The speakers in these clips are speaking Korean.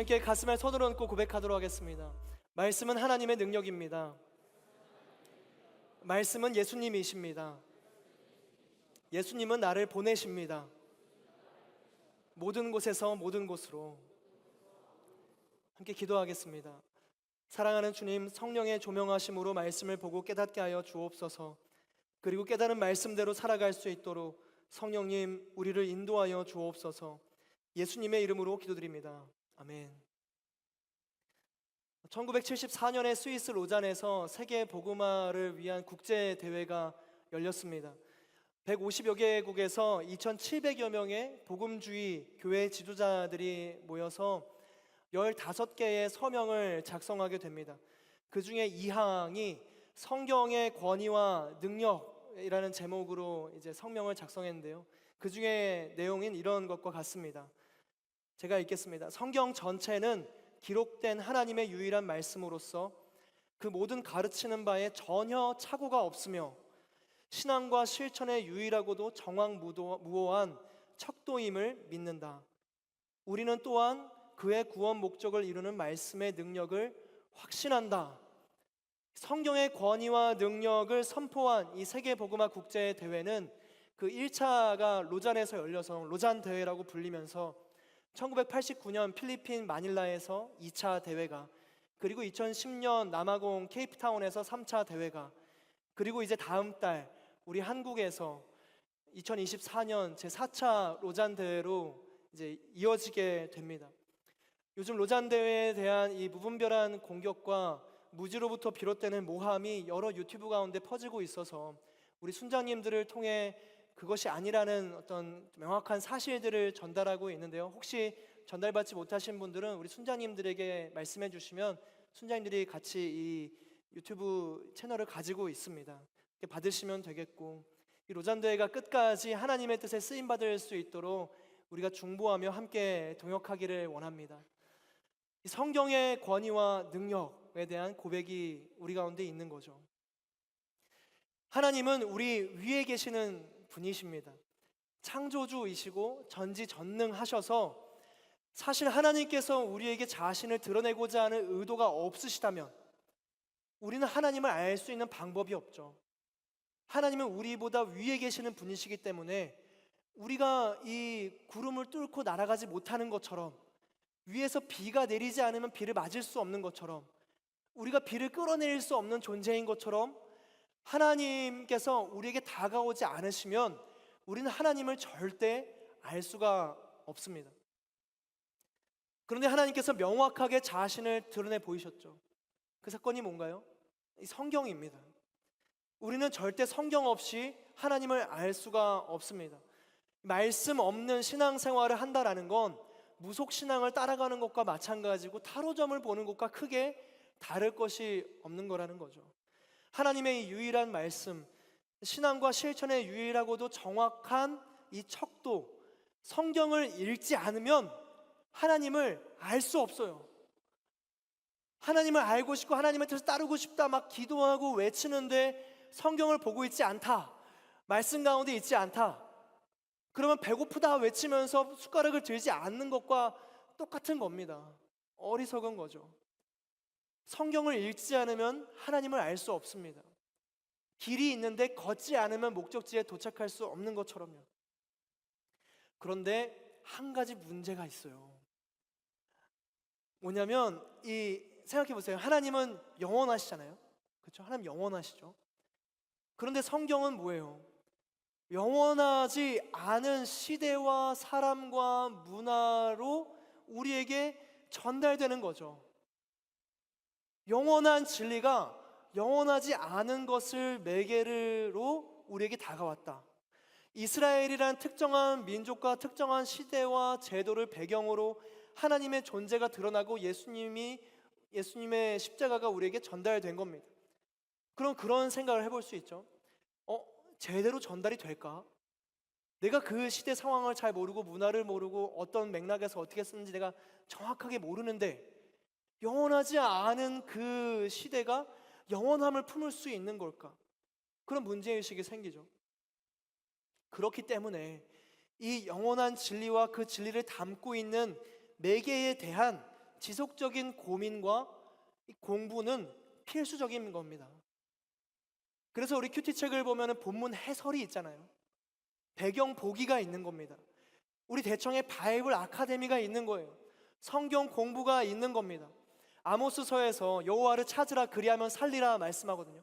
함께 가슴에 손을 얹고 고백하도록 하겠습니다. 말씀은 하나님의 능력입니다. 말씀은 예수님이십니다. 예수님은 나를 보내십니다. 모든 곳에서 모든 곳으로. 함께 기도하겠습니다. 사랑하는 주님, 성령의 조명하심으로 말씀을 보고 깨닫게 하여 주옵소서. 그리고 깨달은 말씀대로 살아갈 수 있도록 성령님 우리를 인도하여 주옵소서. 예수님의 이름으로 기도드립니다. 아멘. 1974년에 스위스 로잔에서 세계 복음화를 위한 국제 대회가 열렸습니다. 150여 개국에서 2,700여 명의 복음주의 교회 지도자들이 모여서 15개의 서명을 작성하게 됩니다. 그 중에 2항이 성경의 권위와 능력이라는 제목으로 이제 성명을 작성했는데요. 그 중에 내용인 이런 것과 같습니다. 제가 읽겠습니다. 성경 전체는 기록된 하나님의 유일한 말씀으로서 그 모든 가르치는 바에 전혀 착오가 없으며 신앙과 실천에 유일하고도 정확무오한 척도임을 믿는다. 우리는 또한 그의 구원 목적을 이루는 말씀의 능력을 확신한다. 성경의 권위와 능력을 선포한 이 세계복음화 국제대회는 그 1차가 로잔에서 열려서 로잔 대회라고 불리면서 1989년 필리핀 마닐라에서 2차 대회가, 그리고 2010년 남아공 케이프타운에서 3차 대회가, 그리고 이제 다음 달 우리 한국에서 2024년 제4차 로잔 대회로 이제 이어지게 됩니다. 요즘 로잔 대회에 대한 이 무분별한 공격과 무지로부터 비롯되는 모함이 여러 유튜브 가운데 퍼지고 있어서 우리 순장님들을 통해 그것이 아니라는 어떤 명확한 사실들을 전달하고 있는데요. 혹시 전달받지 못하신 분들은 우리 순장님들에게 말씀해 주시면 순장님들이 같이 이 유튜브 채널을 가지고 있습니다. 받으시면 되겠고, 이 로잔 대회가 끝까지 하나님의 뜻에 쓰임 받을 수 있도록 우리가 중보하며 함께 동역하기를 원합니다. 이 성경의 권위와 능력에 대한 고백이 우리 가운데 있는 거죠. 하나님은 우리 위에 계시는 분이십니다. 창조주이시고 전지전능하셔서 사실 하나님께서 우리에게 자신을 드러내고자 하는 의도가 없으시다면 우리는 하나님을 알 수 있는 방법이 없죠. 하나님은 우리보다 위에 계시는 분이시기 때문에 우리가 이 구름을 뚫고 날아가지 못하는 것처럼, 위에서 비가 내리지 않으면 비를 맞을 수 없는 것처럼, 우리가 비를 끌어내릴 수 없는 존재인 것처럼 하나님께서 우리에게 다가오지 않으시면 우리는 하나님을 절대 알 수가 없습니다. 그런데 하나님께서 명확하게 자신을 드러내 보이셨죠. 그 사건이 뭔가요? 이 성경입니다. 우리는 절대 성경 없이 하나님을 알 수가 없습니다. 말씀 없는 신앙생활을 한다라는 건 무속신앙을 따라가는 것과 마찬가지고 타로점을 보는 것과 크게 다를 것이 없는 거라는 거죠. 하나님의 이 유일한 말씀, 신앙과 실천에 유일하고도 정확한 이 척도, 성경을 읽지 않으면 하나님을 알 수 없어요. 하나님을 알고 싶고 하나님의 뜻을 따르고 싶다 막 기도하고 외치는데 성경을 보고 있지 않다, 말씀 가운데 있지 않다, 그러면 배고프다 외치면서 숟가락을 들지 않는 것과 똑같은 겁니다. 어리석은 거죠. 성경을 읽지 않으면 하나님을 알 수 없습니다. 길이 있는데 걷지 않으면 목적지에 도착할 수 없는 것처럼요. 그런데 한 가지 문제가 있어요. 뭐냐면 생각해 보세요. 하나님은 영원하시잖아요. 그렇죠? 하나님 영원하시죠. 그런데 성경은 뭐예요? 영원하지 않은 시대와 사람과 문화로 우리에게 전달되는 거죠. 영원한 진리가 영원하지 않은 것을 매개로 우리에게 다가왔다. 이스라엘이란 특정한 민족과 특정한 시대와 제도를 배경으로 하나님의 존재가 드러나고 예수님의 십자가가 우리에게 전달된 겁니다. 그럼 그런 생각을 해볼 수 있죠. 제대로 전달이 될까? 내가 그 시대 상황을 잘 모르고 문화를 모르고 어떤 맥락에서 어떻게 쓰는지 내가 정확하게 모르는데 영원하지 않은 그 시대가 영원함을 품을 수 있는 걸까? 그런 문제의식이 생기죠. 그렇기 때문에 이 영원한 진리와 그 진리를 담고 있는 매개에 대한 지속적인 고민과 이 공부는 필수적인 겁니다. 그래서 우리 큐티책을 보면 본문 해설이 있잖아요. 배경 보기가 있는 겁니다. 우리 대청에 바이블 아카데미가 있는 거예요. 성경 공부가 있는 겁니다. 아모스서에서 여호와를 찾으라 그리하면 살리라 말씀하거든요.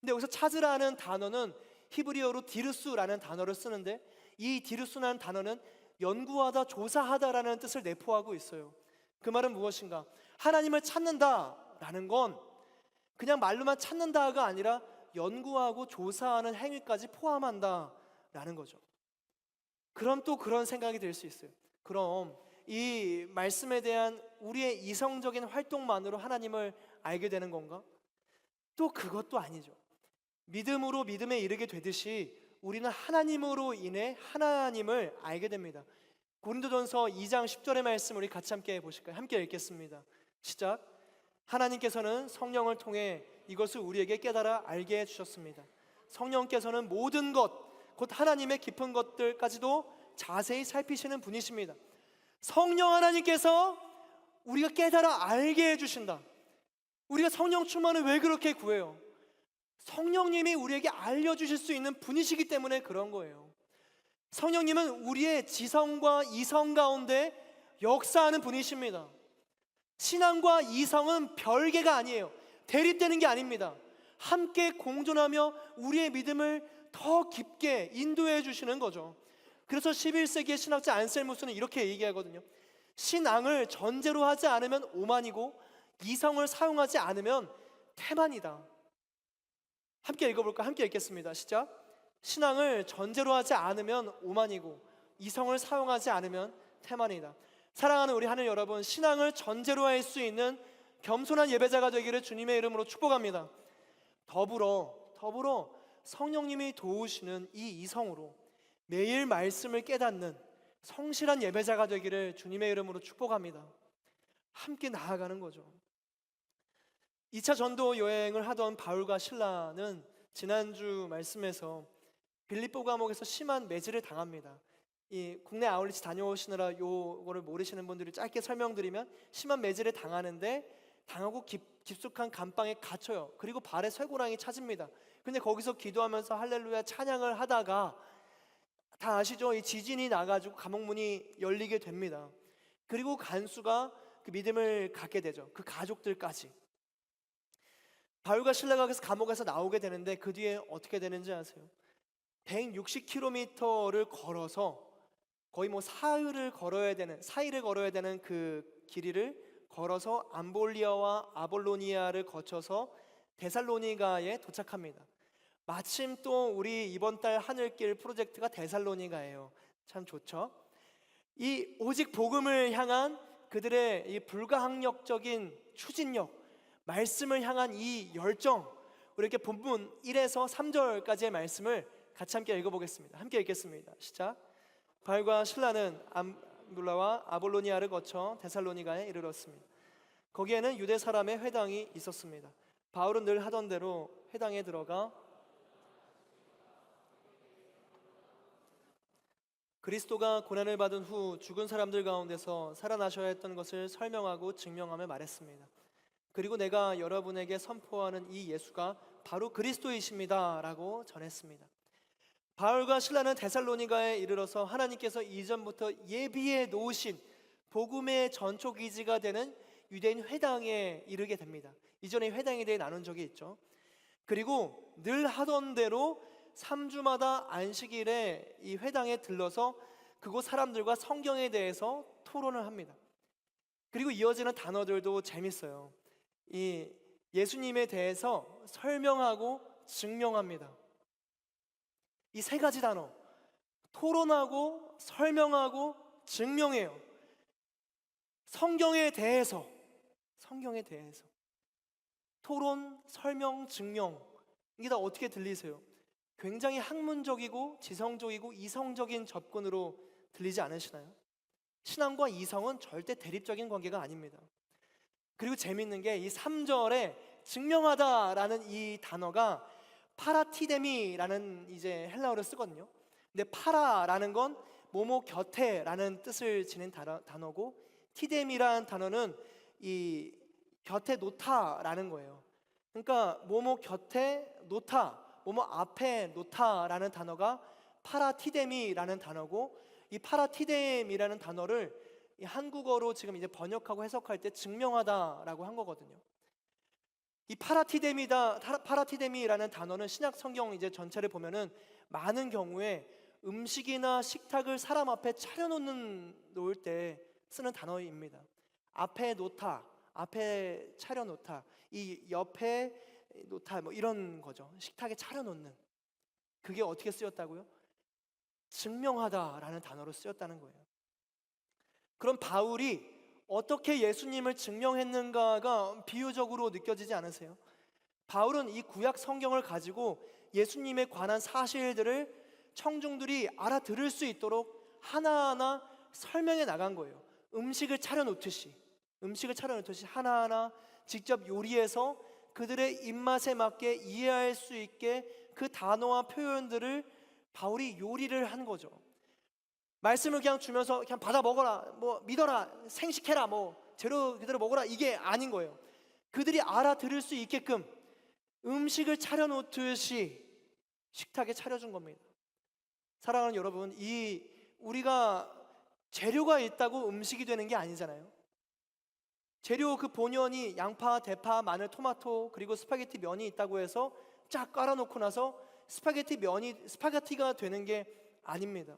근데 여기서 찾으라는 단어는 히브리어로 디르수라는 단어를 쓰는데, 이 디르수라는 단어는 연구하다, 조사하다라는 뜻을 내포하고 있어요. 그 말은 무엇인가? 하나님을 찾는다라는 건 그냥 말로만 찾는다가 아니라 연구하고 조사하는 행위까지 포함한다라는 거죠. 그럼 또 그런 생각이 들 수 있어요. 그럼 이 말씀에 대한 우리의 이성적인 활동만으로 하나님을 알게 되는 건가? 또 그것도 아니죠. 믿음으로 믿음에 이르게 되듯이 우리는 하나님으로 인해 하나님을 알게 됩니다. 고린도전서 2장 10절의 말씀 우리 같이 함께 보실까요? 함께 읽겠습니다. 시작. 하나님께서는 성령을 통해 이것을 우리에게 깨달아 알게 해주셨습니다. 성령께서는 모든 것, 곧 하나님의 깊은 것들까지도 자세히 살피시는 분이십니다. 성령 하나님께서 우리가 깨달아 알게 해주신다. 우리가 성령 충만을 왜 그렇게 구해요? 성령님이 우리에게 알려주실 수 있는 분이시기 때문에 그런 거예요. 성령님은 우리의 지성과 이성 가운데 역사하는 분이십니다. 신앙과 이성은 별개가 아니에요. 대립되는 게 아닙니다. 함께 공존하며 우리의 믿음을 더 깊게 인도해 주시는 거죠. 그래서 11세기의 신학자 안셀무스는 이렇게 얘기하거든요. 신앙을 전제로 하지 않으면 오만이고 이성을 사용하지 않으면 태만이다. 함께 읽어볼까요? 함께 읽겠습니다. 시작. 신앙을 전제로 하지 않으면 오만이고 이성을 사용하지 않으면 태만이다. 사랑하는 우리 하늘 여러분, 신앙을 전제로 할 수 있는 겸손한 예배자가 되기를 주님의 이름으로 축복합니다. 더불어 성령님이 도우시는 이 이성으로 매일 말씀을 깨닫는 성실한 예배자가 되기를 주님의 이름으로 축복합니다. 함께 나아가는 거죠. 2차 전도 여행을 하던 바울과 실라는 지난주 말씀에서 빌립보 감옥에서 심한 매질을 당합니다. 이 국내 아울리치 다녀오시느라 요거를 모르시는 분들이 짧게 설명드리면, 심한 매질을 당하는데 당하고 깊숙한 감방에 갇혀요. 그리고 발에 쇠고랑이 차집니다. 근데 거기서 기도하면서 할렐루야 찬양을 하다가, 다 아시죠? 이 지진이 나가지고 감옥문이 열리게 됩니다. 그리고 간수가 그 믿음을 갖게 되죠. 그 가족들까지. 바울과 실라가 감옥에서 나오게 되는데 그 뒤에 어떻게 되는지 아세요? 160km를 걸어서 거의 사일을 걸어야 되는 그 길이를 걸어서 암볼리아와 아볼로니아를 거쳐서 데살로니가에 도착합니다. 마침 또 우리 이번 달 하늘길 프로젝트가 데살로니가예요. 참 좋죠? 이 오직 복음을 향한 그들의 이 불가항력적인 추진력, 말씀을 향한 이 열정, 우리 이렇게 본문 1에서 3절까지의 말씀을 같이 함께 읽어보겠습니다. 함께 읽겠습니다. 시작. 바울과 실라는 암블라와 아볼로니아를 거쳐 데살로니가에 이르렀습니다. 거기에는 유대 사람의 회당이 있었습니다. 바울은 늘 하던 대로 회당에 들어가 그리스도가 고난을 받은 후 죽은 사람들 가운데서 살아나셔야 했던 것을 설명하고 증명하며 말했습니다. 그리고 내가 여러분에게 선포하는 이 예수가 바로 그리스도이십니다 라고 전했습니다. 바울과 실라는 데살로니가에 이르러서 하나님께서 이전부터 예비해 놓으신 복음의 전초기지가 되는 유대인 회당에 이르게 됩니다. 이전에 회당에 대해 나눈 적이 있죠. 그리고 늘 하던 대로 3주마다 안식일에 이 회당에 들러서 그곳 사람들과 성경에 대해서 토론을 합니다. 그리고 이어지는 단어들도 재밌어요. 이 예수님에 대해서 설명하고 증명합니다. 이 세 가지 단어, 토론하고 설명하고 증명해요. 성경에 대해서 토론, 설명, 증명, 이게 다 어떻게 들리세요? 굉장히 학문적이고 지성적이고 이성적인 접근으로 들리지 않으시나요? 신앙과 이성은 절대 대립적인 관계가 아닙니다. 그리고 재밌는 게 이 3절에 증명하다라는 이 단어가 파라티데미라는 이제 헬라어를 쓰거든요. 근데 파라라는 건 뭐뭐 곁에라는 뜻을 지닌 단어고, 티데미라는 단어는 이 곁에 놓다라는 거예요. 그러니까 뭐뭐 곁에 놓다, 뭐뭐 앞에 놓다라는 단어가 파라티데미라는 단어고, 이 파라티데미라는 단어를 이 한국어로 지금 이제 번역하고 해석할 때 증명하다라고 한 거거든요. 이 파라티데미라는 단어는 신약 성경 이제 전체를 보면은 많은 경우에 음식이나 식탁을 사람 앞에 놓을 때 쓰는 단어입니다. 앞에 놓다, 앞에 차려놓다, 이 옆에 놓다, 뭐 이런 거죠. 식탁에 차려놓는. 그게 어떻게 쓰였다고요? 증명하다라는 단어로 쓰였다는 거예요. 그럼 바울이 어떻게 예수님을 증명했는가가 비유적으로 느껴지지 않으세요? 바울은 이 구약 성경을 가지고 예수님에 관한 사실들을 청중들이 알아들을 수 있도록 하나하나 설명해 나간 거예요. 음식을 차려놓듯이 하나하나 직접 요리해서 그들의 입맛에 맞게 이해할 수 있게 그 단어와 표현들을 바울이 요리를 한 거죠. 말씀을 그냥 주면서 그냥 받아 먹어라, 뭐 믿어라, 생식해라, 뭐 재료 그대로 먹어라, 이게 아닌 거예요. 그들이 알아들을 수 있게끔 음식을 차려놓듯이 식탁에 차려준 겁니다. 사랑하는 여러분, 이 우리가 재료가 있다고 음식이 되는 게 아니잖아요. 재료 그 본연이 양파, 대파, 마늘, 토마토 그리고 스파게티 면이 있다고 해서 쫙 깔아놓고 나서 스파게티가 되는 게 아닙니다.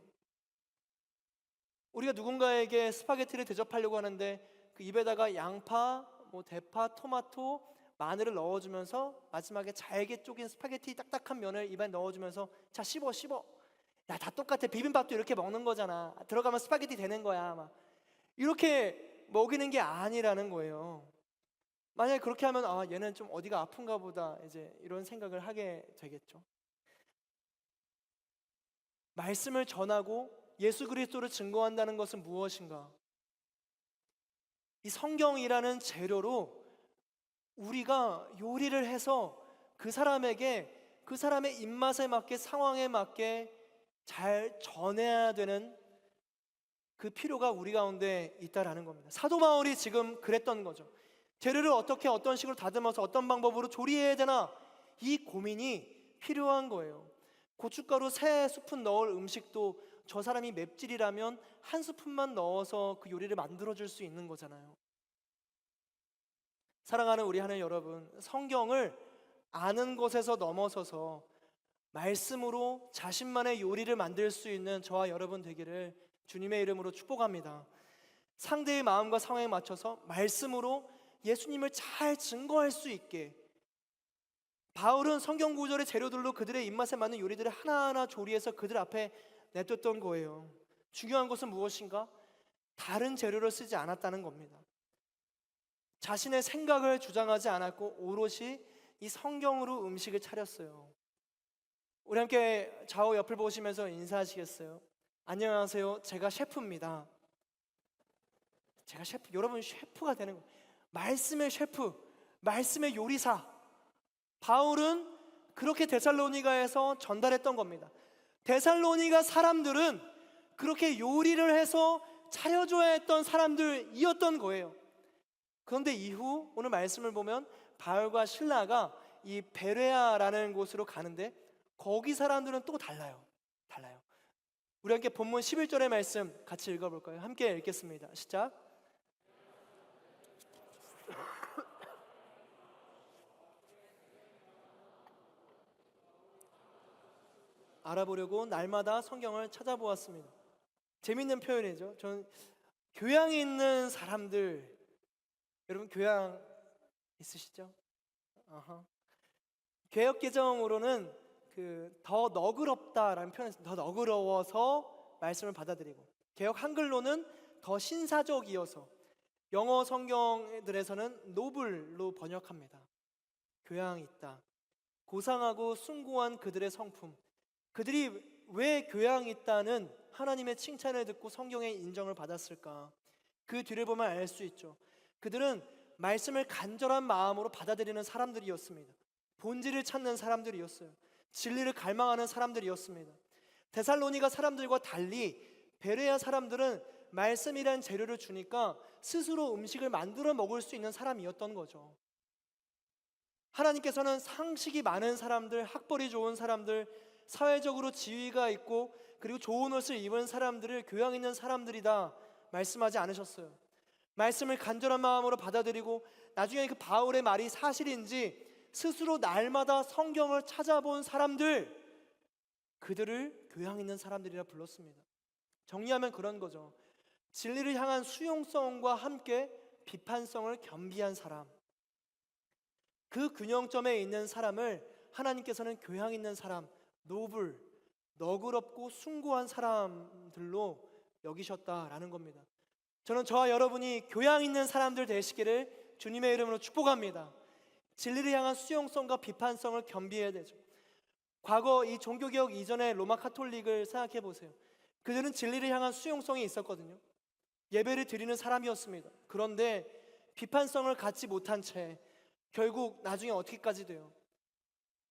우리가 누군가에게 스파게티를 대접하려고 하는데 그 입에다가 양파, 뭐 대파, 토마토, 마늘을 넣어주면서 마지막에 잘게 쪼갠 스파게티 딱딱한 면을 입에 넣어주면서 자 씹어 야 다 똑같아, 비빔밥도 이렇게 먹는 거잖아, 들어가면 스파게티 되는 거야, 막 이렇게 먹이는 게 아니라는 거예요. 만약에 그렇게 하면 아 얘는 좀 어디가 아픈가 보다, 이제 이런 생각을 하게 되겠죠. 말씀을 전하고 예수 그리스도를 증거한다는 것은 무엇인가? 이 성경이라는 재료로 우리가 요리를 해서 그 사람에게 그 사람의 입맛에 맞게, 상황에 맞게 잘 전해야 되는 그 필요가 우리 가운데 있다라는 겁니다. 사도 바울이 지금 그랬던 거죠. 재료를 어떻게 어떤 식으로 다듬어서 어떤 방법으로 조리해야 되나, 이 고민이 필요한 거예요. 고춧가루 3스푼 넣을 음식도 저 사람이 맵찔이라면 1스푼만 넣어서 그 요리를 만들어줄 수 있는 거잖아요. 사랑하는 우리 하나님 여러분, 성경을 아는 것에서 넘어서서 말씀으로 자신만의 요리를 만들 수 있는 저와 여러분 되기를 주님의 이름으로 축복합니다. 상대의 마음과 상황에 맞춰서 말씀으로 예수님을 잘 증거할 수 있게, 바울은 성경 구절의 재료들로 그들의 입맛에 맞는 요리들을 하나하나 조리해서 그들 앞에 내뒀던 거예요. 중요한 것은 무엇인가? 다른 재료를 쓰지 않았다는 겁니다. 자신의 생각을 주장하지 않았고 오롯이 이 성경으로 음식을 차렸어요. 우리 함께 좌우 옆을 보시면서 인사하시겠어요? 안녕하세요, 제가 셰프입니다. 제가 셰프, 여러분 셰프가 되는 거예요. 말씀의 셰프, 말씀의 요리사. 바울은 그렇게 데살로니가에서 전달했던 겁니다. 데살로니가 사람들은 그렇게 요리를 해서 차려줘야 했던 사람들이었던 거예요. 그런데 이후 오늘 말씀을 보면 바울과 실라가 이 베레아라는 곳으로 가는데 거기 사람들은 또 달라요. 우리 함께 본문 11절의 말씀 같이 읽어볼까요? 함께 읽겠습니다. 시작. 알아보려고 날마다 성경을 찾아보았습니다. 재밌는 표현이죠. 저는 교양 있는 사람들, 여러분 교양 있으시죠? 개역개정으로는 더 너그럽다라는 표현이 더 너그러워서 말씀을 받아들이고, 개역 한글로는 더 신사적이어서, 영어 성경들에서는 노블로 번역합니다. 교양 있다, 고상하고 숭고한 그들의 성품. 그들이 왜 교양 있다는 하나님의 칭찬을 듣고 성경의 인정을 받았을까? 그 뒤를 보면 알 수 있죠. 그들은 말씀을 간절한 마음으로 받아들이는 사람들이었습니다. 본질을 찾는 사람들이었어요. 진리를 갈망하는 사람들이었습니다. 데살로니가 사람들과 달리 베레아 사람들은 말씀이란 재료를 주니까 스스로 음식을 만들어 먹을 수 있는 사람이었던 거죠. 하나님께서는 상식이 많은 사람들, 학벌이 좋은 사람들, 사회적으로 지위가 있고 그리고 좋은 옷을 입은 사람들을 교양 있는 사람들이다 말씀하지 않으셨어요. 말씀을 간절한 마음으로 받아들이고 나중에 그 바울의 말이 사실인지 스스로 날마다 성경을 찾아본 사람들, 그들을 교양 있는 사람들이라 불렀습니다. 정리하면 그런 거죠. 진리를 향한 수용성과 함께 비판성을 겸비한 사람, 그 균형점에 있는 사람을 하나님께서는 교양 있는 사람, 노블, 너그럽고 숭고한 사람들로 여기셨다라는 겁니다. 저는 저와 여러분이 교양 있는 사람들 되시기를 주님의 이름으로 축복합니다. 진리를 향한 수용성과 비판성을 겸비해야 되죠. 과거 이 종교개혁 이전의 로마 카톨릭을 생각해 보세요. 그들은 진리를 향한 수용성이 있었거든요. 예배를 드리는 사람이었습니다. 그런데 비판성을 갖지 못한 채 결국 나중에 어떻게까지 돼요?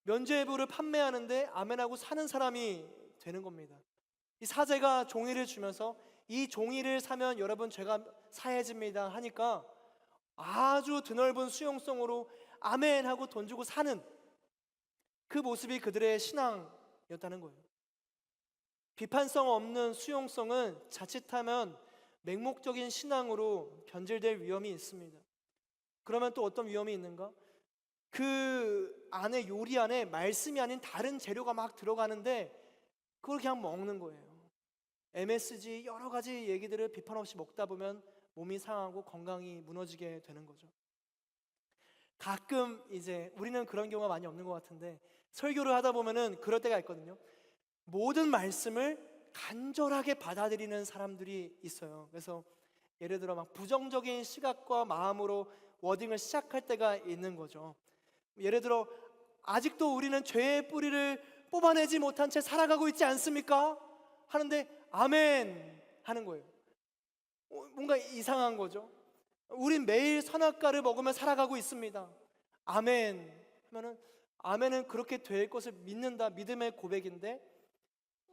면죄부를 판매하는데 아멘하고 사는 사람이 되는 겁니다. 이 사제가 종이를 주면서 이 종이를 사면 여러분 죄가 사해집니다 하니까 아주 드넓은 수용성으로 아멘하고 돈 주고 사는 그 모습이 그들의 신앙이었다는 거예요. 비판성 없는 수용성은 자칫하면 맹목적인 신앙으로 변질될 위험이 있습니다. 그러면 또 어떤 위험이 있는가? 그 안에 요리 안에 말씀이 아닌 다른 재료가 막 들어가는데 그걸 그냥 먹는 거예요. MSG 여러 가지 얘기들을 비판 없이 먹다 보면 몸이 상하고 건강이 무너지게 되는 거죠. 가끔 이제 우리는 그런 경우가 많이 없는 것 같은데 설교를 하다 보면은 그럴 때가 있거든요. 모든 말씀을 간절하게 받아들이는 사람들이 있어요. 그래서 예를 들어 막 부정적인 시각과 마음으로 워딩을 시작할 때가 있는 거죠. 예를 들어 아직도 우리는 죄의 뿌리를 뽑아내지 못한 채 살아가고 있지 않습니까? 하는데 아멘 하는 거예요. 뭔가 이상한 거죠. 우린 매일 선악과를 먹으며 살아가고 있습니다. 아멘 하면은 아멘은 그렇게 될 것을 믿는다, 믿음의 고백인데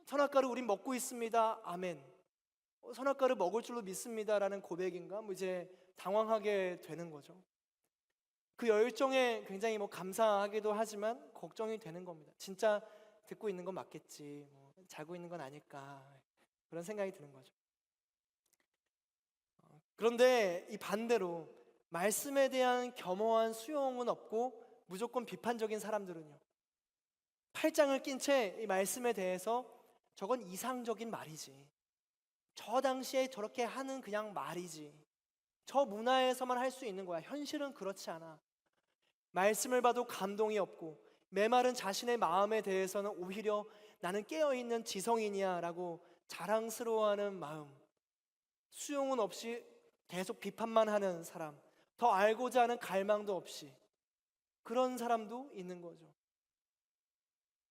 선악과를 우린 먹고 있습니다. 아멘. 선악과를 먹을 줄로 믿습니다라는 고백인가? 이제 당황하게 되는 거죠. 그 열정에 굉장히 감사하기도 하지만 걱정이 되는 겁니다. 진짜 듣고 있는 건 맞겠지, 자고 있는 건 아닐까, 그런 생각이 드는 거죠. 그런데 이 반대로 말씀에 대한 겸허한 수용은 없고 무조건 비판적인 사람들은요, 팔짱을 낀 채 이 말씀에 대해서 저건 이상적인 말이지, 저 당시에 저렇게 하는 그냥 말이지, 저 문화에서만 할 수 있는 거야, 현실은 그렇지 않아, 말씀을 봐도 감동이 없고 메마른 자신의 마음에 대해서는 오히려 나는 깨어있는 지성인이야 라고 자랑스러워하는 마음, 수용은 없이 계속 비판만 하는 사람, 더 알고자 하는 갈망도 없이 그런 사람도 있는 거죠.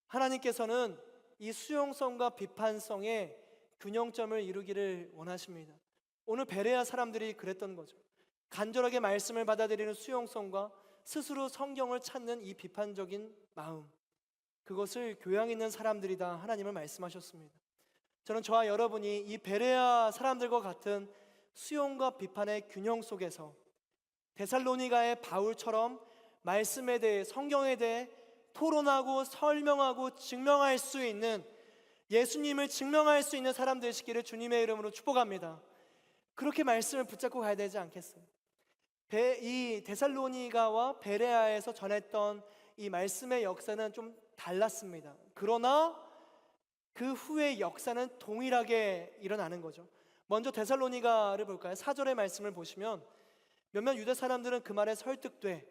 하나님께서는 이 수용성과 비판성의 균형점을 이루기를 원하십니다. 오늘 베레아 사람들이 그랬던 거죠. 간절하게 말씀을 받아들이는 수용성과 스스로 성경을 찾는 이 비판적인 마음, 그것을 교양 있는 사람들이다 하나님을 말씀하셨습니다. 저는 저와 여러분이 이 베레아 사람들과 같은 수용과 비판의 균형 속에서 데살로니가의 바울처럼 말씀에 대해, 성경에 대해 토론하고 설명하고 증명할 수 있는, 예수님을 증명할 수 있는 사람 되시기를 주님의 이름으로 축복합니다. 그렇게 말씀을 붙잡고 가야 되지 않겠어요? 이 데살로니가와 베레아에서 전했던 이 말씀의 역사는 좀 달랐습니다. 그러나 그 후의 역사는 동일하게 일어나는 거죠. 먼저 데살로니가를 볼까요? 4절의 말씀을 보시면 몇몇 유대 사람들은 그 말에 설득돼,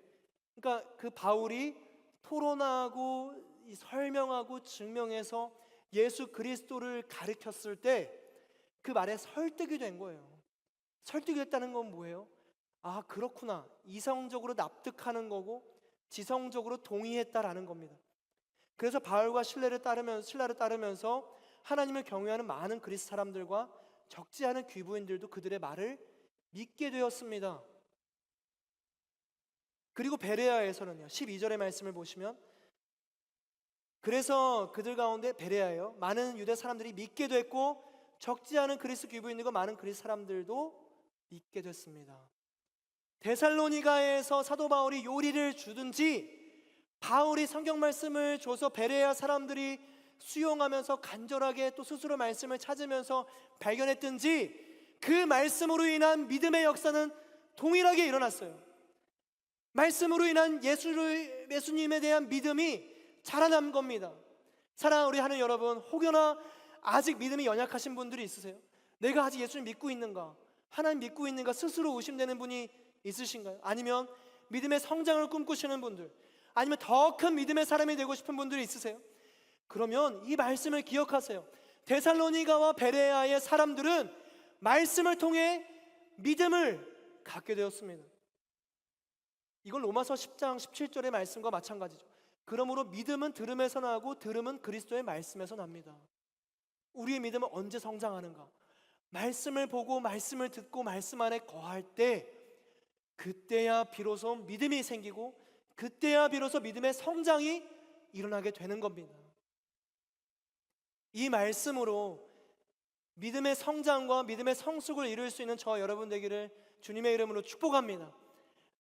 그러니까 그 바울이 토론하고 설명하고 증명해서 예수 그리스도를 가르쳤을 때 그 말에 설득이 된 거예요. 설득이 됐다는 건 뭐예요? 아, 그렇구나, 이성적으로 납득하는 거고 지성적으로 동의했다라는 겁니다. 그래서 바울과 신라를 따르면서 하나님을 경외하는 많은 그리스 사람들과 적지 않은 귀부인들도 그들의 말을 믿게 되었습니다. 그리고 베레아에서는요, 12절의 말씀을 보시면 그래서 그들 가운데 베레아예요, 많은 유대 사람들이 믿게 됐고 적지 않은 그리스 귀부인들과 많은 그리스 사람들도 믿게 됐습니다. 데살로니가에서 사도 바울이 요리를 주든지 바울이 성경 말씀을 줘서 베레아 사람들이 수용하면서 간절하게 또 스스로 말씀을 찾으면서 발견했든지 그 말씀으로 인한 믿음의 역사는 동일하게 일어났어요. 말씀으로 인한 예수님에 대한 믿음이 자라난 겁니다. 사랑하는 우리 하는 여러분, 혹여나 아직 믿음이 연약하신 분들이 있으세요? 내가 아직 예수님 믿고 있는가? 하나님 믿고 있는가? 스스로 의심되는 분이 있으신가요? 아니면 믿음의 성장을 꿈꾸시는 분들, 아니면 더 큰 믿음의 사람이 되고 싶은 분들이 있으세요? 그러면 이 말씀을 기억하세요. 데살로니가와 베레아의 사람들은 말씀을 통해 믿음을 갖게 되었습니다. 이건 로마서 10장 17절의 말씀과 마찬가지죠. 그러므로 믿음은 들음에서 나고 들음은 그리스도의 말씀에서 납니다. 우리의 믿음은 언제 성장하는가? 말씀을 보고 말씀을 듣고 말씀 안에 거할 때, 그때야 비로소 믿음이 생기고 그때야 비로소 믿음의 성장이 일어나게 되는 겁니다. 이 말씀으로 믿음의 성장과 믿음의 성숙을 이룰 수 있는 저 여러분 되기를 주님의 이름으로 축복합니다.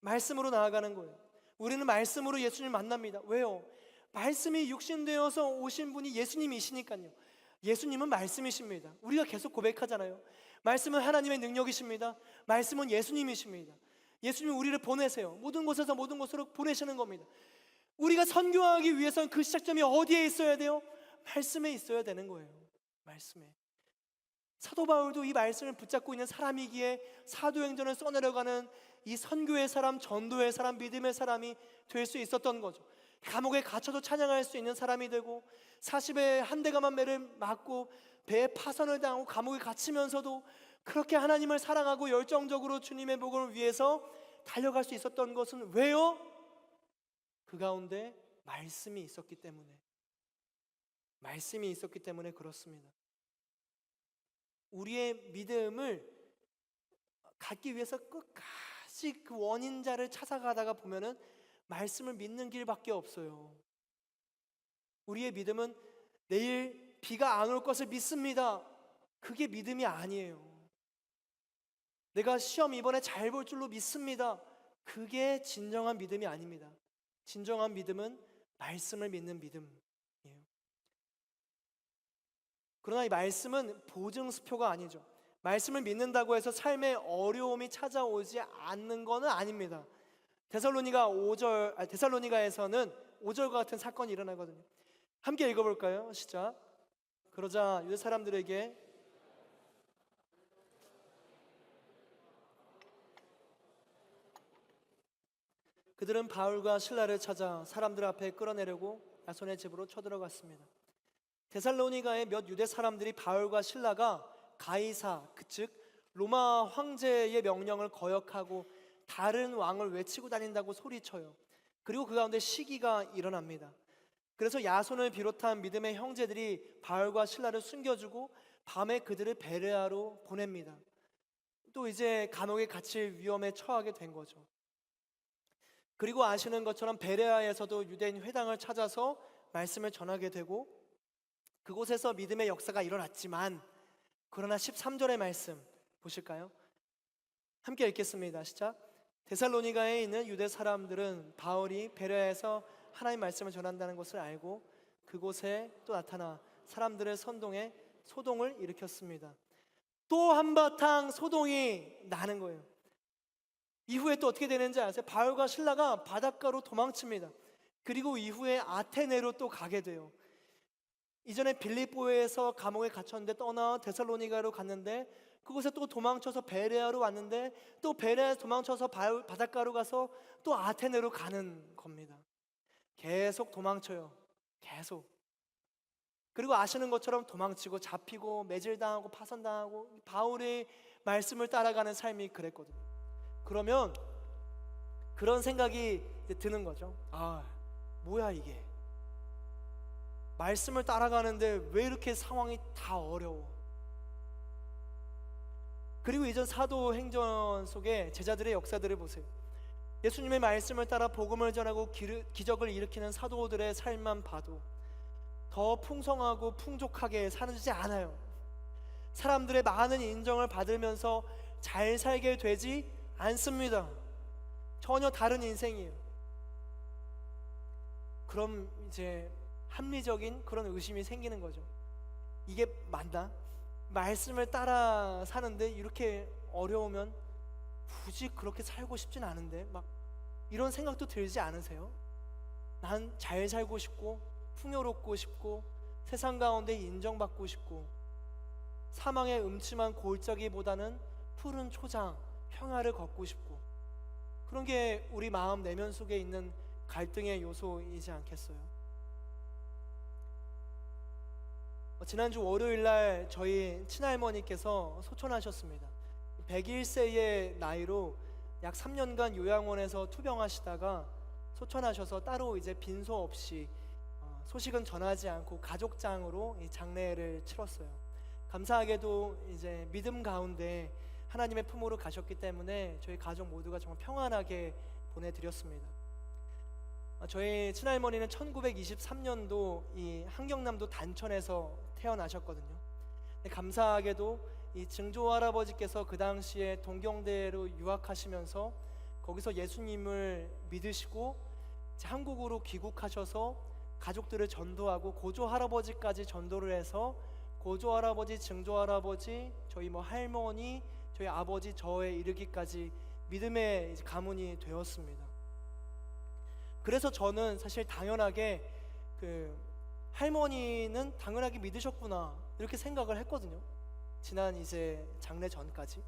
말씀으로 나아가는 거예요. 우리는 말씀으로 예수님 만납니다. 왜요? 말씀이 육신되어서 오신 분이 예수님이시니까요. 예수님은 말씀이십니다. 우리가 계속 고백하잖아요. 말씀은 하나님의 능력이십니다. 말씀은 예수님이십니다. 예수님이 우리를 보내세요. 모든 곳에서 모든 곳으로 보내시는 겁니다. 우리가 선교하기 위해서는 그 시작점이 어디에 있어야 돼요? 말씀에 있어야 되는 거예요. 말씀에. 사도 바울도 이 말씀을 붙잡고 있는 사람이기에 사도행전을 써내려가는 이 선교의 사람, 전도의 사람, 믿음의 사람이 될 수 있었던 거죠. 감옥에 갇혀도 찬양할 수 있는 사람이 되고, 40에 한 대가만 매를 맞고 배에 파선을 당하고 감옥에 갇히면서도 그렇게 하나님을 사랑하고 열정적으로 주님의 복음을 위해서 달려갈 수 있었던 것은 왜요? 그 가운데 말씀이 있었기 때문에, 말씀이 있었기 때문에 그렇습니다. 우리의 믿음을 갖기 위해서 끝까지 그 원인자를 찾아가다가 보면은 말씀을 믿는 길밖에 없어요. 우리의 믿음은 내일 비가 안 올 것을 믿습니다. 그게 믿음이 아니에요. 내가 시험 이번에 잘 볼 줄로 믿습니다. 그게 진정한 믿음이 아닙니다. 진정한 믿음은 말씀을 믿는 믿음이에요. 그러나 이 말씀은 보증수표가 아니죠. 말씀을 믿는다고 해서 삶에 어려움이 찾아오지 않는 것은 아닙니다. 데살로니가에서는 5절과 같은 사건이 일어나거든요. 함께 읽어볼까요? 시작. 그러자 유대 사람들에게 그들은 바울과 실라를 찾아 사람들 앞에 끌어내려고 야손의 집으로 쳐들어갔습니다. 데살로니가의 몇 유대 사람들이 바울과 실라가 가이사, 즉 로마 황제의 명령을 거역하고 다른 왕을 외치고 다닌다고 소리쳐요. 그리고 그 가운데 시기가 일어납니다. 그래서 야손을 비롯한 믿음의 형제들이 바울과 실라를 숨겨주고 밤에 그들을 베레아로 보냅니다. 또 이제 감옥에 갇힐 위험에 처하게 된 거죠. 그리고 아시는 것처럼 베레아에서도 유대인 회당을 찾아서 말씀을 전하게 되고 그곳에서 믿음의 역사가 일어났지만, 그러나 13절의 말씀 보실까요? 함께 읽겠습니다. 시작. 데살로니가에 있는 유대 사람들은 바울이 베레아에서 하나님 말씀을 전한다는 것을 알고 그곳에 또 나타나 사람들을 선동해 소동을 일으켰습니다. 또 한바탕 소동이 나는 거예요. 이후에 또 어떻게 되는지 아세요? 바울과 실라가 바닷가로 도망칩니다. 그리고 이후에 아테네로 또 가게 돼요. 이전에 빌립보에서 감옥에 갇혔는데 떠나 데살로니가로 갔는데, 그곳에 또 도망쳐서 베레아로 왔는데, 또 베레아에서 도망쳐서 바닷가로 가서 또 아테네로 가는 겁니다. 계속 도망쳐요. 계속. 그리고 아시는 것처럼 도망치고 잡히고 매질당하고 파선당하고 바울의 말씀을 따라가는 삶이 그랬거든요. 그러면 그런 생각이 드는 거죠. 아, 뭐야 이게, 말씀을 따라가는데 왜 이렇게 상황이 다 어려워. 그리고 이전 사도행전 속에 제자들의 역사들을 보세요. 예수님의 말씀을 따라 복음을 전하고 기적을 일으키는 사도들의 삶만 봐도 더 풍성하고 풍족하게 사는지 않아요. 사람들의 많은 인정을 받으면서 잘 살게 되지 않습니다. 전혀 다른 인생이에요. 그럼 이제 합리적인 그런 의심이 생기는 거죠. 이게 맞나? 말씀을 따라 사는데 이렇게 어려우면 굳이 그렇게 살고 싶진 않은데, 막 이런 생각도 들지 않으세요? 난 잘 살고 싶고 풍요롭고 싶고 세상 가운데 인정받고 싶고 사망의 음침한 골짜기보다는 푸른 초장 평야를 걷고 싶고, 그런 게 우리 마음 내면 속에 있는 갈등의 요소이지 않겠어요? 지난주 월요일날 저희 친할머니께서 소천하셨습니다. 101세의 나이로 약 3년간 요양원에서 투병하시다가 소천하셔서 따로 이제 빈소 없이 소식은 전하지 않고 가족장으로 이 장례를 치렀어요. 감사하게도 이제 믿음 가운데 하나님의 품으로 가셨기 때문에 저희 가족 모두가 정말 평안하게 보내드렸습니다. 저희 친할머니는 1923년도 이 한경남도 단천에서 태어나셨거든요. 감사하게도 이 증조할아버지께서 그 당시에 동경대로 유학하시면서 거기서 예수님을 믿으시고 한국으로 귀국하셔서 가족들을 전도하고 고조할아버지까지 전도를 해서 고조할아버지, 증조할아버지, 저희 할머니, 저희 아버지, 저에 이르기까지 믿음의 가문이 되었습니다. 그래서 저는 사실 당연하게 할머니는 당연하게 믿으셨구나 이렇게 생각을 했거든요. 지난 이제 장례 전까지.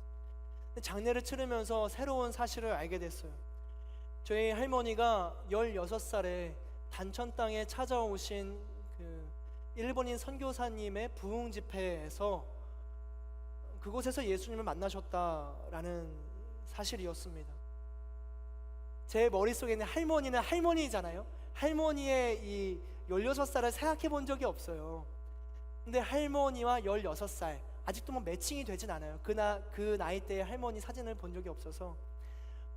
근데 장례를 치르면서 새로운 사실을 알게 됐어요. 저희 할머니가 16살에 단천 땅에 찾아오신 일본인 선교사님의 부흥 집회에서 그곳에서 예수님을 만나셨다라는 사실이었습니다. 제 머릿속에 있는 할머니는 할머니잖아요. 할머니의 이 16살을 생각해 본 적이 없어요. 근데 할머니와 16살 아직도 매칭이 되진 않아요. 그 나이대의 할머니 사진을 본 적이 없어서.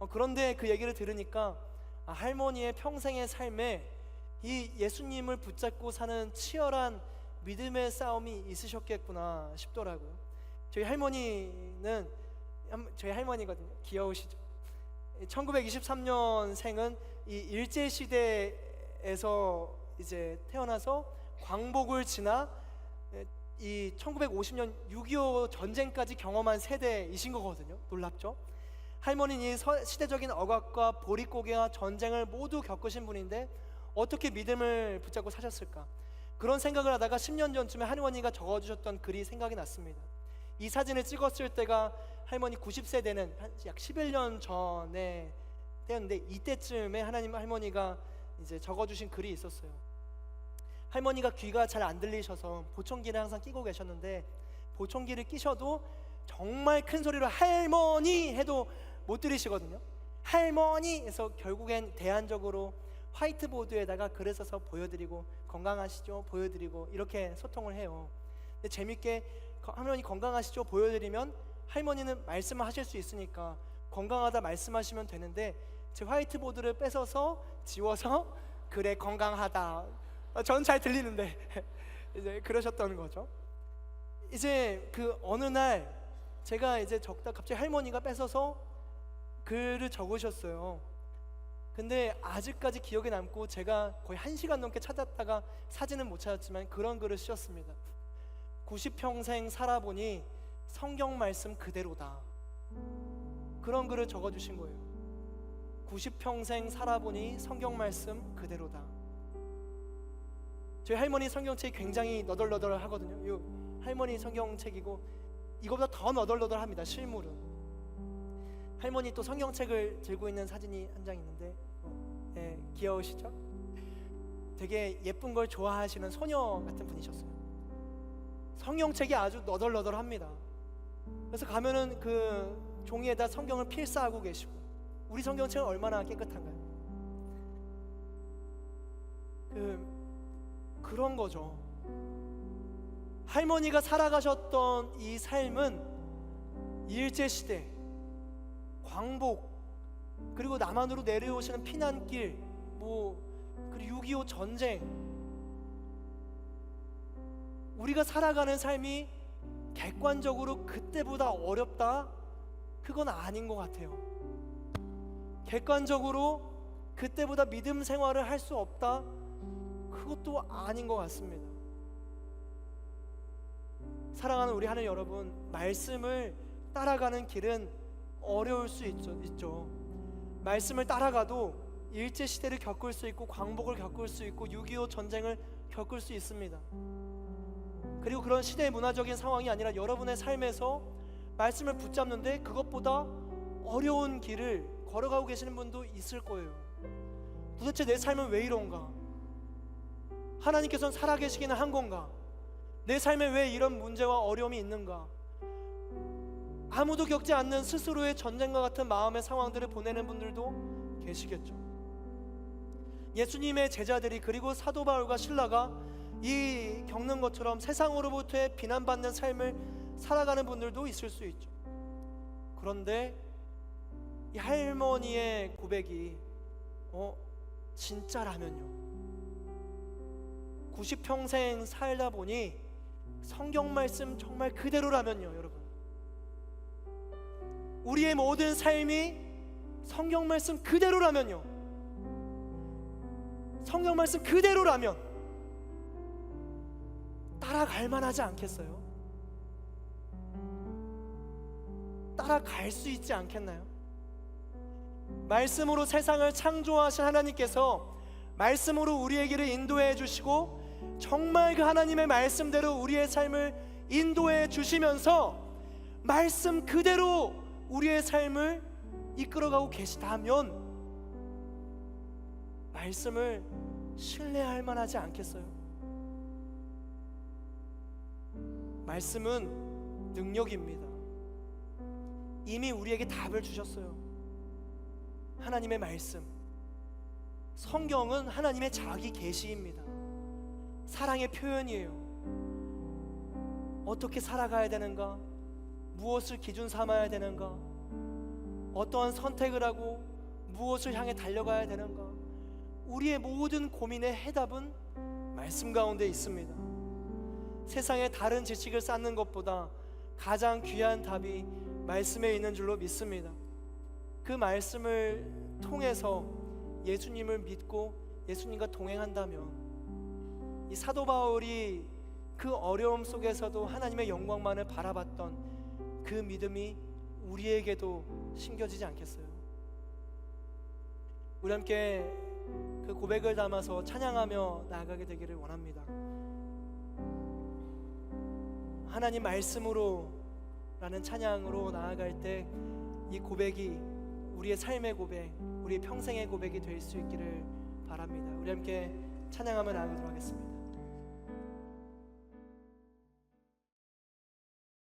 그런데 그 얘기를 들으니까 할머니의 평생의 삶에 이 예수님을 붙잡고 사는 치열한 믿음의 싸움이 있으셨겠구나 싶더라고요. 저희 할머니거든요. 귀여우시죠? 1923년생은 이 일제시대에서 이제 태어나서 광복을 지나 이 1950년 6.25 전쟁까지 경험한 세대이신 거거든요. 놀랍죠? 할머니는 이 시대적인 억압과 보릿고개와 전쟁을 모두 겪으신 분인데 어떻게 믿음을 붙잡고 사셨을까? 그런 생각을 하다가 10년 전쯤에 할머니가 적어주셨던 글이 생각이 났습니다. 이 사진을 찍었을 때가 할머니 90세 되는 약 11년 전에 때였는데, 이때쯤에 할머니가 이제 적어주신 글이 있었어요. 할머니가 귀가 잘 안 들리셔서 보청기를 항상 끼고 계셨는데, 보청기를 끼셔도 정말 큰 소리로 할머니 해도 못 들으시거든요. 할머니 해서 결국엔 대안적으로 화이트보드에다가 글을 써서 보여드리고, 건강하시죠? 보여드리고, 이렇게 소통을 해요. 근데 재밌게 할머니 건강하시죠? 보여드리면 할머니는 말씀을 하실 수 있으니까 건강하다 말씀하시면 되는데, 제 화이트보드를 뺏어서 지워서 그래 건강하다, 전 잘 들리는데 이제 그러셨던 거죠. 이제 어느 날 제가 이제 적다 갑자기 할머니가 뺏어서 글을 적으셨어요. 근데 아직까지 기억에 남고 제가 거의 1시간 넘게 찾았다가 사진은 못 찾았지만 그런 글을 쓰셨습니다. 90평생 살아보니 성경 말씀 그대로다. 그런 글을 적어주신 거예요. 90평생 살아보니 성경 말씀 그대로다. 저희 할머니 성경책이 굉장히 너덜너덜 하거든요. 이 할머니 성경책이고 이거보다 더 너덜너덜합니다. 실물은. 할머니 또 성경책을 들고 있는 사진이 한 장 있는데 귀여우시죠? 되게 예쁜 걸 좋아하시는 소녀 같은 분이셨어요. 성경책이 아주 너덜너덜합니다. 그래서 가면은 그 종이에다 성경을 필사하고 계시고, 우리 성경책은 얼마나 깨끗한가요? 그런 거죠. 할머니가 살아가셨던 이 삶은 일제시대, 광복, 그리고 남한으로 내려오시는 피난길, 그리고 6.25 전쟁, 우리가 살아가는 삶이 객관적으로 그때보다 어렵다? 그건 아닌 것 같아요. 객관적으로 그때보다 믿음 생활을 할 수 없다? 그것도 아닌 것 같습니다. 사랑하는 우리 하나님 여러분, 말씀을 따라가는 길은 어려울 수 있죠. 말씀을 따라가도 일제시대를 겪을 수 있고, 광복을 겪을 수 있고, 6.25 전쟁을 겪을 수 있습니다. 그리고 그런 시대의 문화적인 상황이 아니라 여러분의 삶에서 말씀을 붙잡는데 그것보다 어려운 길을 걸어가고 계시는 분도 있을 거예요. 도대체 내 삶은 왜 이런가? 하나님께서는 살아계시기는 한 건가? 내 삶에 왜 이런 문제와 어려움이 있는가? 아무도 겪지 않는 스스로의 전쟁과 같은 마음의 상황들을 보내는 분들도 계시겠죠. 예수님의 제자들이, 그리고 사도 바울과 실라가 이 겪는 것처럼 세상으로부터의 비난받는 삶을 살아가는 분들도 있을 수 있죠. 그런데 이 할머니의 고백이 진짜라면요, 90평생 살다 보니 성경 말씀 정말 그대로라면요, 여러분, 우리의 모든 삶이 성경 말씀 그대로라면요, 성경 말씀 그대로라면 따라갈 만하지 않겠어요? 따라갈 수 있지 않겠나요? 말씀으로 세상을 창조하신 하나님께서 말씀으로 우리의 길을 인도해 주시고, 정말 그 하나님의 말씀대로 우리의 삶을 인도해 주시면서 말씀 그대로 우리의 삶을 이끌어가고 계시다면 말씀을 신뢰할 만하지 않겠어요? 말씀은 능력입니다. 이미 우리에게 답을 주셨어요. 하나님의 말씀, 성경은 하나님의 자기 계시입니다. 사랑의 표현이에요. 어떻게 살아가야 되는가? 무엇을 기준 삼아야 되는가? 어떠한 선택을 하고 무엇을 향해 달려가야 되는가? 우리의 모든 고민의 해답은 말씀 가운데 있습니다. 세상의 다른 지식을 쌓는 것보다 가장 귀한 답이 말씀에 있는 줄로 믿습니다. 그 말씀을 통해서 예수님을 믿고 예수님과 동행한다면, 이 사도 바울이 그 어려움 속에서도 하나님의 영광만을 바라봤던 그 믿음이 우리에게도 심겨지지 않겠어요? 우리 함께 그 고백을 담아서 찬양하며 나아가게 되기를 원합니다. 하나님 말씀으로 라는 찬양으로 나아갈 때 이 고백이 우리의 삶의 고백, 우리의 평생의 고백이 될 수 있기를 바랍니다. 우리 함께 찬양하며 나아가도록 하겠습니다.